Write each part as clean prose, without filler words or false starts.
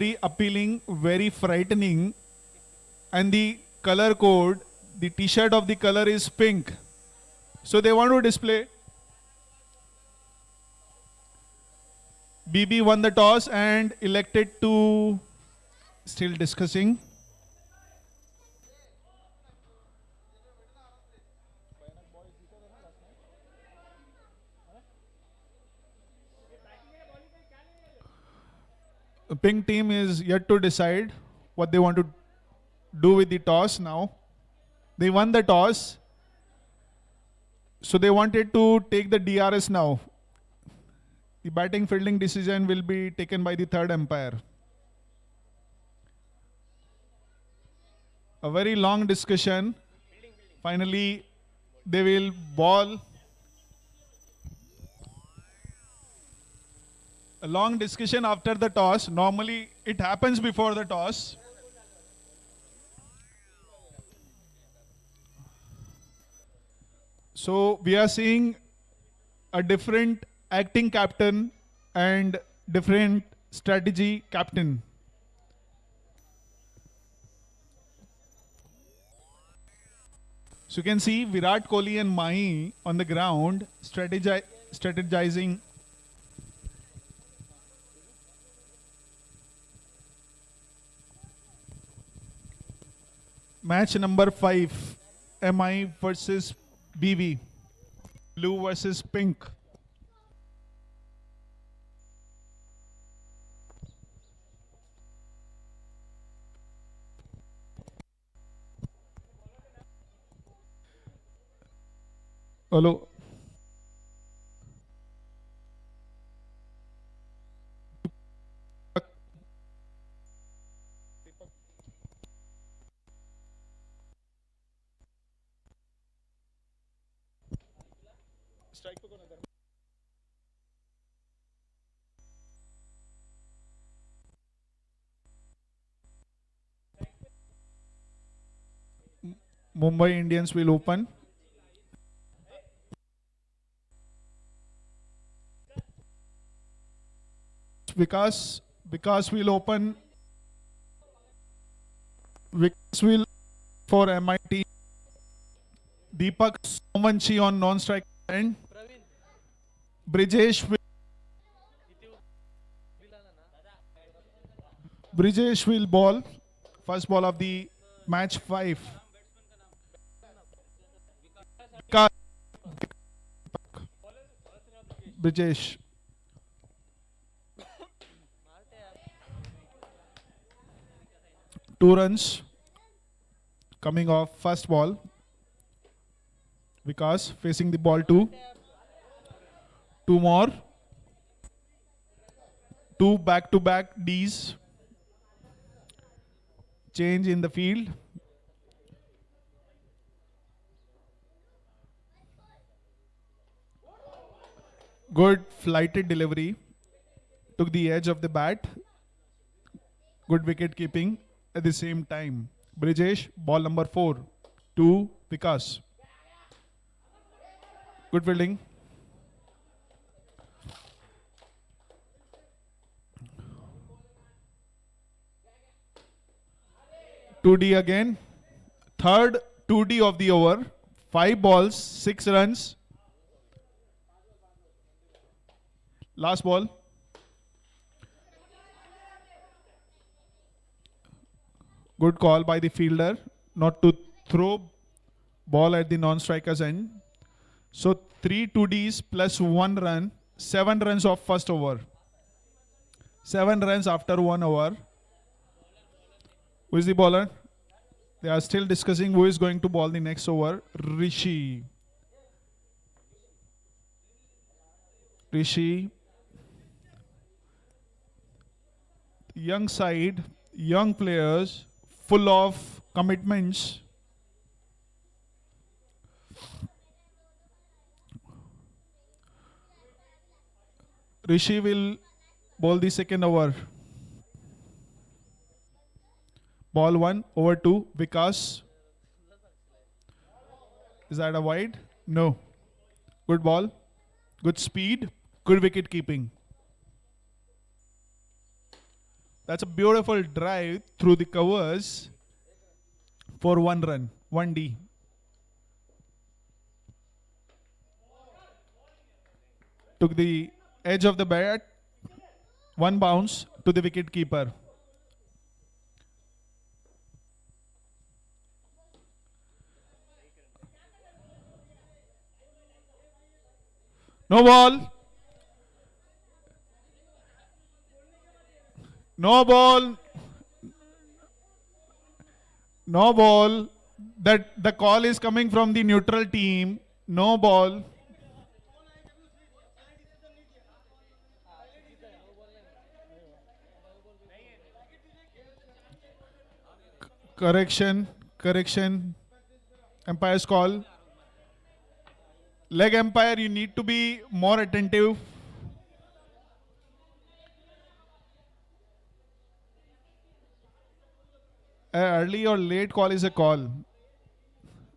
very appealing, very frightening, and the color code, the t-shirt of the color is pink. So they want to display. BB won the toss and elected to, still discussing. The pink team is yet to decide what they want to do with the toss now. They won the toss. So they wanted to take the DRS now. The batting fielding decision will be taken by the third umpire. A very long discussion. Finally, they will ball. A long discussion after the toss. Normally, it happens before the toss. So we are seeing a different acting captain and different strategy captain. So you can see Virat Kohli and Mahi on the ground strategizing. Match number 5, MI versus BV, blue versus pink. Hello. Mumbai Indians will open. Vikas will open. Vikas will for MIT. Deepak Somanchi on non-strike end. Brijesh will ball. First ball of the match 5. Brijesh. Two runs coming off first ball. Vikas facing the ball 2. 2 more. 2 back-to-back Ds. Change in the field. Good flighted delivery. Took the edge of the bat. Good wicket keeping at the same time. Brijesh, ball number 4 to Vikas. Good fielding. (2D) again. Third 2D of the over. 5 balls, 6 runs. Last ball. Good call by the fielder not to throw ball at the non-striker's end. So 3 2Ds plus 1 run. 7 runs of first over. 7 runs after 1 over. Who is the bowler? They are still discussing who is going to bowl the next over. Rishi. Young side, young players, full of commitments. Rishi will bowl the second over. Ball 1, over 2, Vikas. Is that a wide? No. Good ball. Good speed. Good wicket keeping. That's a beautiful drive through the covers for 1 run, 1D. Took the edge of the bat, 1 bounce to the wicket keeper. No ball. No ball. No ball. That the call is coming from the neutral team. No ball. Correction. Correction. Umpire's call. Leg umpire, you need to be more attentive. Early or late call is a call.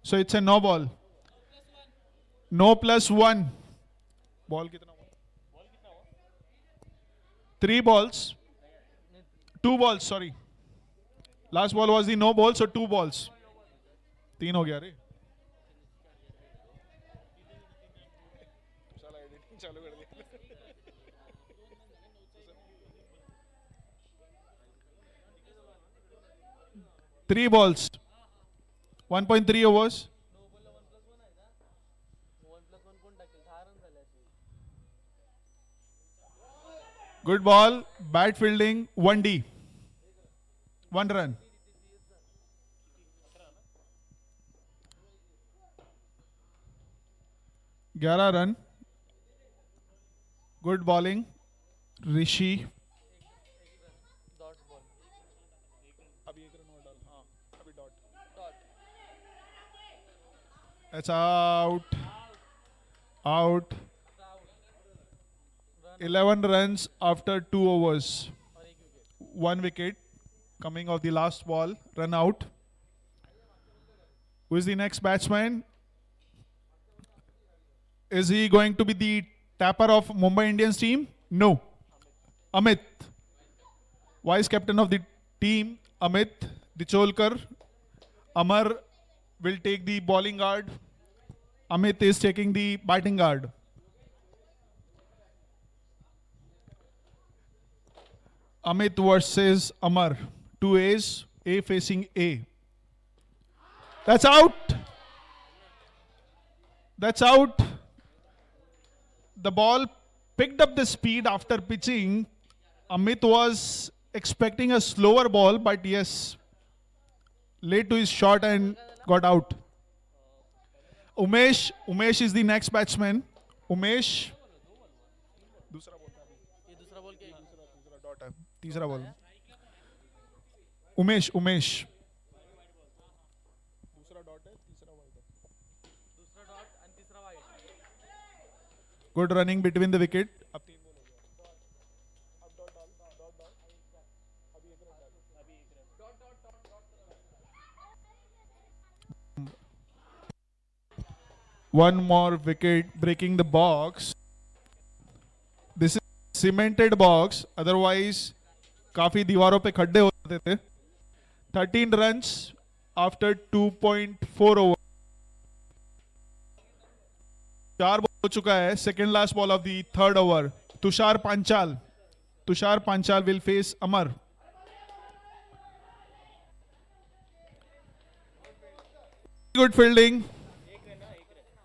So it's a no ball. No +1. Ball kitna हुआ? 3 balls. 2 balls, sorry. Last ball was the no ball, so 2 balls. 3 हो गया रे. 3 balls. 1.3 overs. Good ball. Bad fielding. 1D. 1 run. Gyara run. Good bowling. Rishi. That's out. Out. 11 runs after 2 overs. 1 wicket coming off the last ball. Run out. Who is the next batsman? Is he going to be the tapper of Mumbai Indians team? No. Amit. Vice captain of the team, Amit Dicholkar. Amar will take the bowling guard. Amit is taking the batting guard. Amit versus Amar. 2 A's, A facing A. That's out. That's out. The ball picked up the speed after pitching. Amit was expecting a slower ball, but yes, late to his shot and got out. Umesh is the next batsman. Umesh. तीसरा ball Umesh दूसरा dot है तीसरा wide है दूसरा dot and तीसरा wide good running between the wicket अब 3 ball हो गया अब डॉट डाल अभी एक रन डाल अभी एक run dot one more wicket breaking the box. This is cemented box, otherwise काफी दीवारों पे खड्डे होते थे. 13 runs after 2.4 over. 4 बॉल हो चुका है. Second last ball of the third over. Tushar Panchal will face Amar. Good fielding.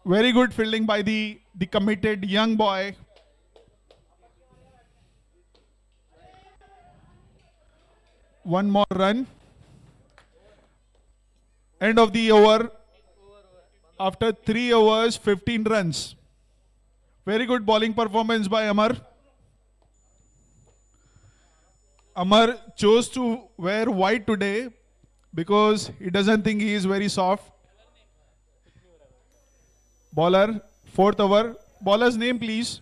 Very good fielding by the committed young boy. One more run. End of the over. After 3 overs, 15 runs. Very good bowling performance by Amar. Amar chose to wear white today because he doesn't think he is very soft. Bowler, 4th over. Bowler's name, please.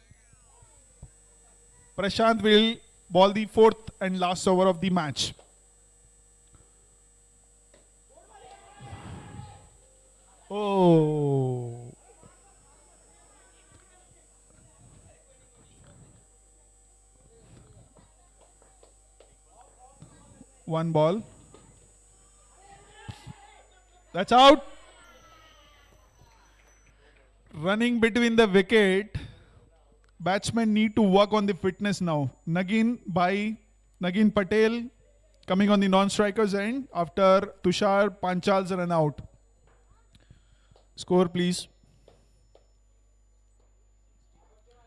Prashant will bowl the 4th and last over of the match. Oh. One ball. That's out. Running between the wicket. Batsmen need to work on the fitness now. Nagin Patel coming on the non-strikers end after Tushar Panchal's run out. Score please.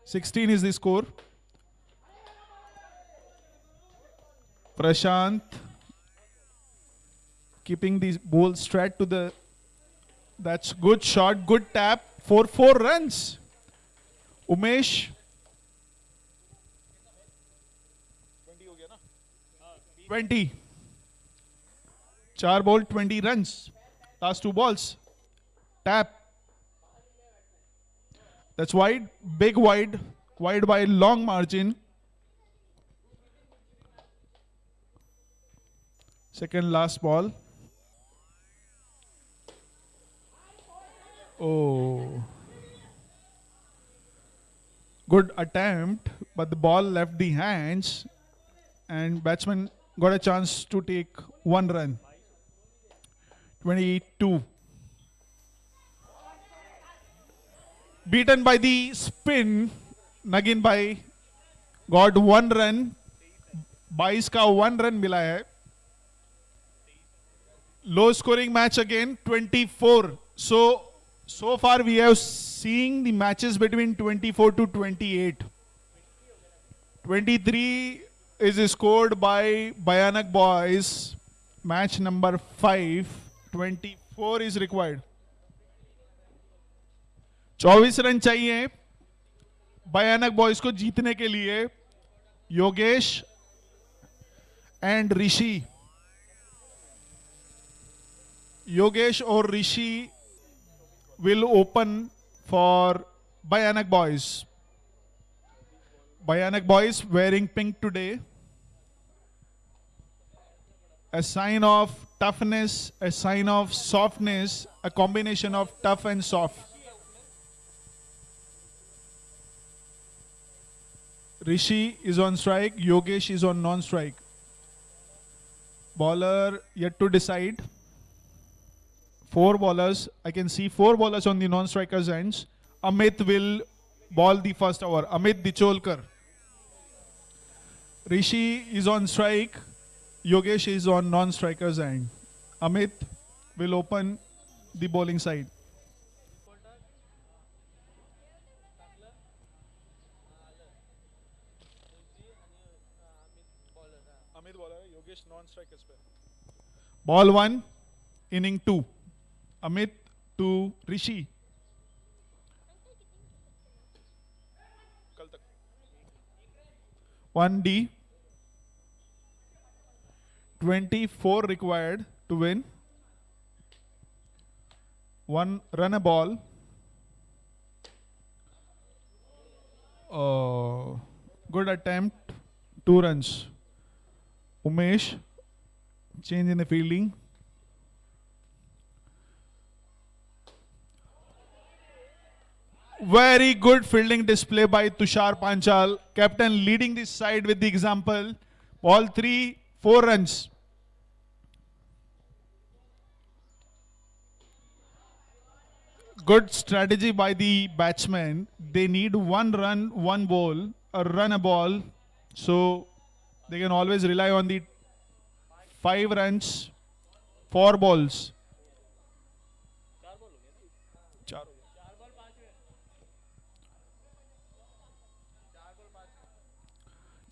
16 is the score. Prashant keeping the ball straight to the. That's good shot, good tap for 4 runs. Umesh. 20. 4 ball, 20 runs. Last 2 balls. Tap. That's wide, big wide by long margin. Second last ball. Oh. Good attempt, but the ball left the hands and batsman got a chance to take 1 run. 22. Beaten by the spin, Nagin Bhai got 1 run. 22 का 1 run मिला है. Low scoring match again, 24. So far we have seen the matches between 24 to 28. 23 is scored by Bhayanak Boys. Match number 5. 24 is required. 24 run चाहिए भयानक boys को जीतने के लिए. Yogesh and ऋषि. योगेश और ऋषि will open for Bhayanak Boys. Bhayanak Boys wearing pink today. A sign of toughness, a sign of softness, a combination of tough and soft. Rishi is on strike, Yogesh is on non-strike. Bowler yet to decide. 4 bowlers. I can see 4 bowlers on the non-strikers ends. Amit will ball the first over. Amit Dicholkar. Rishi is on strike. Yogesh is on non-strikers end. Amit will open the bowling side. Amit bowler, Yogesh non-strikers पे. Ball 1, inning 2. Amit to Rishi. 1D. 24 required to win. 1 run a ball. Good attempt. 2 runs. Umesh. Change in the fielding. Very good fielding display by Tushar Panchal. Captain leading this side with the example. Ball 3, 4 runs. Good strategy by the batsmen. They need 1 run, 1 ball, a run a ball. So they can always rely on the 5 runs, 4 balls.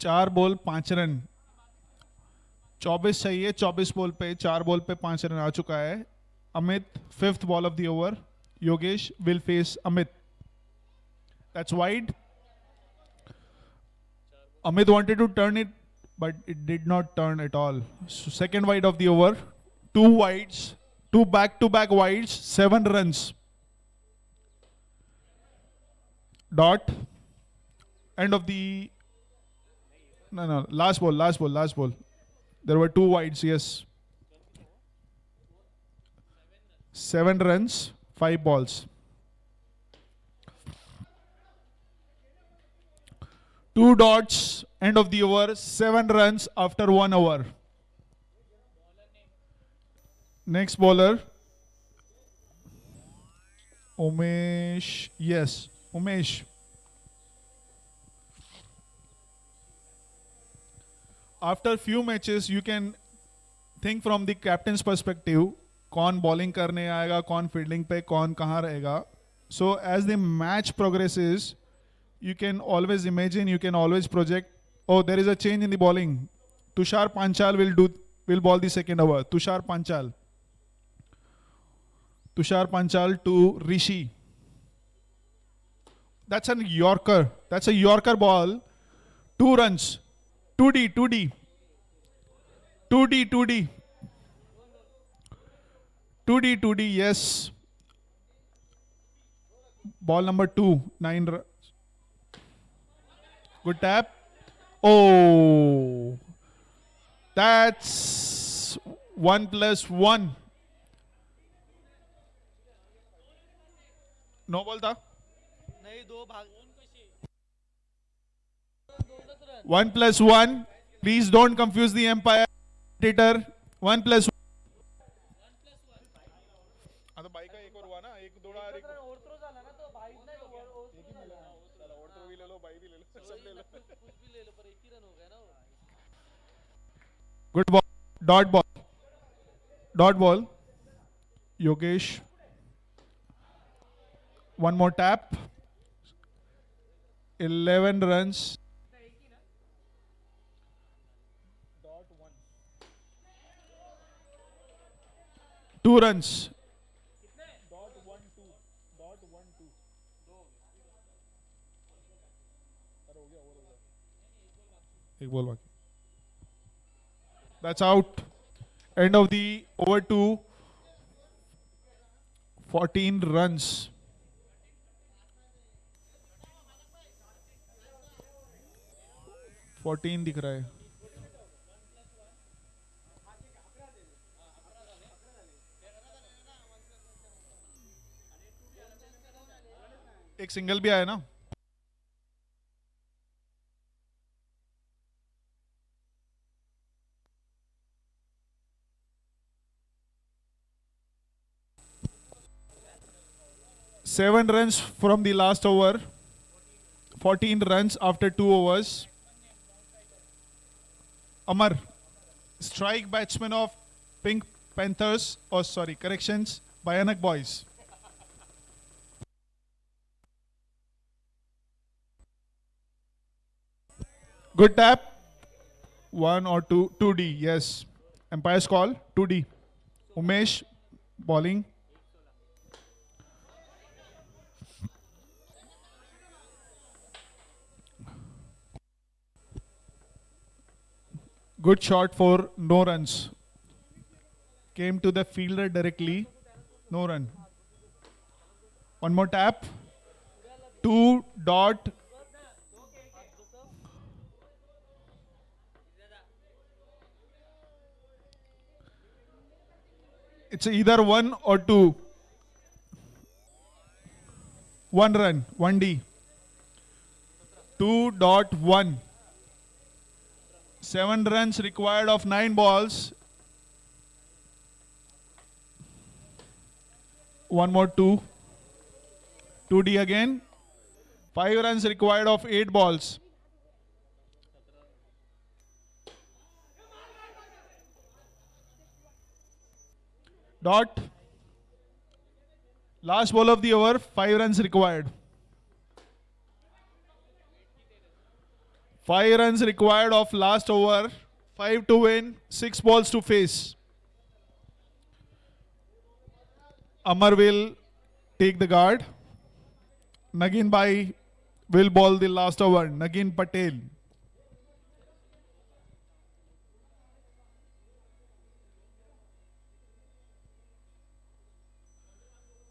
4 ball 5 run. 24 चाहिए. 24 ball पे 4 ball पे 5 run आ चुका है. Amit, 5th ball of the over. Yogesh will face Amit. That's wide. Amit wanted to turn it, but it did not turn at all. So second wide of the over. 2 wides, 2 back-to-back wides, 7 runs. Dot. End of the. No. Last ball. There were 2 wides, yes. 7 runs, 5 balls. 2 dots, end of the over, 7 runs after 1 over. Next bowler, Umesh. Yes, Umesh. After few matches, you can think from the captain's perspective. कौन bowling करने आएगा, कौन fielding पे, कौन कहाँ रहेगा. So as the match progresses, you can always imagine, you can always project. Oh, there is a change in the bowling. Tushar Panchal will bowl the second over. Tushar Panchal. Tushar Panchal to Rishi. That's a Yorker. That's a Yorker ball. 2 runs. 2D, 2D. 2D, 2D. 2D, 2D, yes. Ball number 2, 9 runs. Good tap. Oh, that's 1+1. No ball था. नहीं दो भाग 1+1. Please don't confuse the umpire. 1+1. आता by का एक और हुआ ना, एक दौड़ा और एक और थ्रो झाला ना तो भाई नाही और एक ही मिला. चलो और तो भी ले लो, बाई भी ले लो, सब ले लो. कुछ भी ले लो पर एक ही रन हो गया ना वो. Good ball. Dot ball. Dot ball. Yogesh. One more tap. 11 runs. Dot 1. 2 runs. Dot 1 2. Dot 1 2. अरे हो गया, over हो गया. एक बॉल बाकी. That's out. End of the over 2. 14 runs. Fourteen दिख रहा है. एक सिंगल भी आया ना. Seven runs from the last over. 14 runs after 2 overs. Amar, strike batsman of Pink Panthers. Oh, sorry, corrections. Bhayanak Boys. Good tap. 1 or 2. 2D, yes. Umpire's call. 2D. Umesh, bowling. Good shot for no runs. Came to the fielder directly. No run. One more tap. 2 dot. It's either 1 or 2. 1 run. 1D. 2.1. 7 runs required of 9 balls. One more 2. 2D again. 5 runs required of 8 balls. Dot. Last ball of the over, 5 runs required. 5 runs required of last over, 5 to win, 6 balls to face. Amar will take the guard. Nagin Bhai will bowl the last over. Nagin Patel.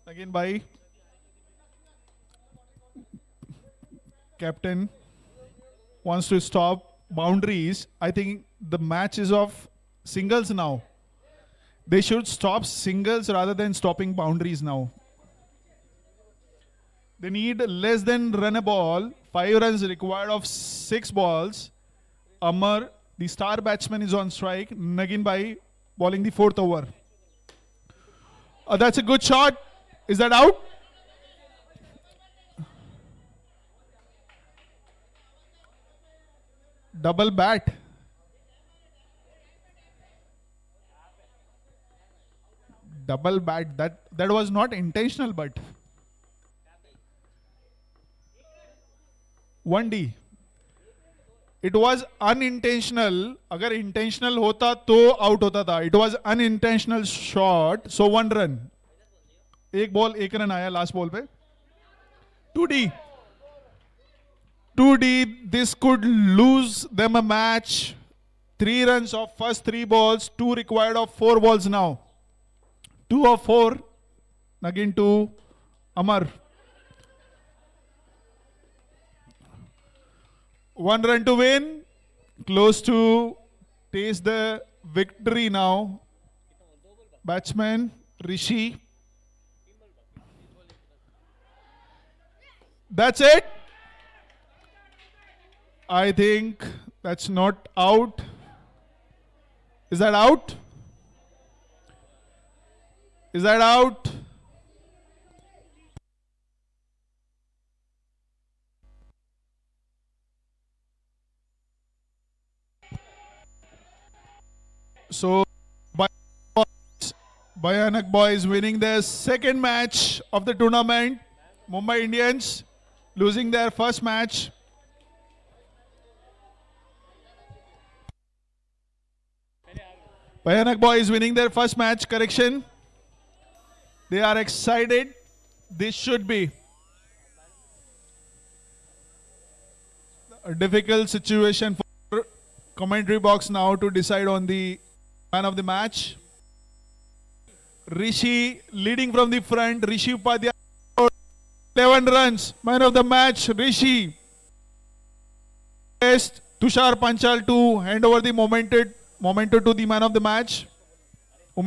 Nagin Bhai, captain, wants to stop boundaries. I think the match is of singles now. They should stop singles rather than stopping boundaries now. They need less than run a ball. 5 runs required of 6 balls. Amar, the star batsman, is on strike. Nagin Bhai bowling the 4th over. That's a good shot. Is that out? Double bat. Double bat. That was not intentional, but 1D. It was unintentional. अगर intentional होता तो out होता था. It was unintentional shot. So 1 run. एक ball 1 run आया last ball पे. 2D. 2D. This could lose them a match. 3 runs of first 3 balls. 2 required of 4 balls now. 2 of 4. Again to Amar. 1 run to win. Close to taste the victory now. Batsman Rishi. That's it. I think that's not out. Is that out? Is that out? So, Bhayanak Boys winning their second match of the tournament. Mumbai Indians losing their first match. Bhayanak Boys winning their first match. Correction. They are excited. This should be a difficult situation for commentary box now to decide on the man of the match. Rishi leading from the front. Rishi Upadhyay 11 runs. Man of the match, Rishi. Tushar Panchal to hand over the momentum to the man of the match.